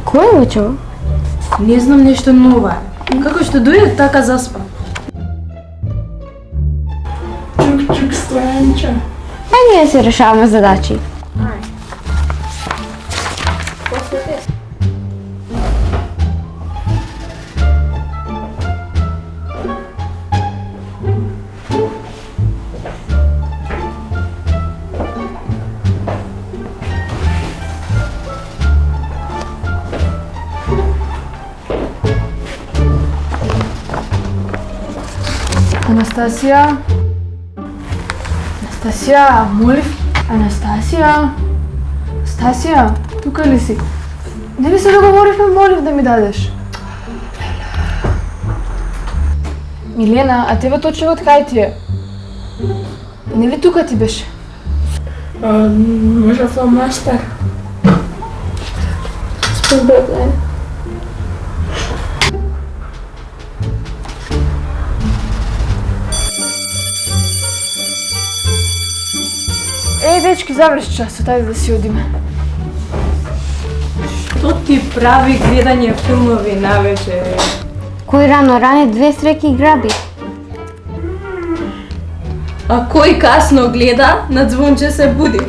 Кој е учево? Не знам, нешто ново е. Како што дојде, така заспа. Чук, Стојанче. Ние се решаваме задачи. Анастасија? Анастасија, молив? Анастасија? Анастасија, тука ли си? Не ли се договоривме, молив да ми дадеш? Милена, а тебе точно од кај ти е? Не ли тука ти беше? Може фломастер. Споделен. Дечки, заврши часот, ајде да си одиме. Што ти прави гледање филмови навечер? Кој рано ране 2 среќи граби? А кој касно гледа, на звонче се буди.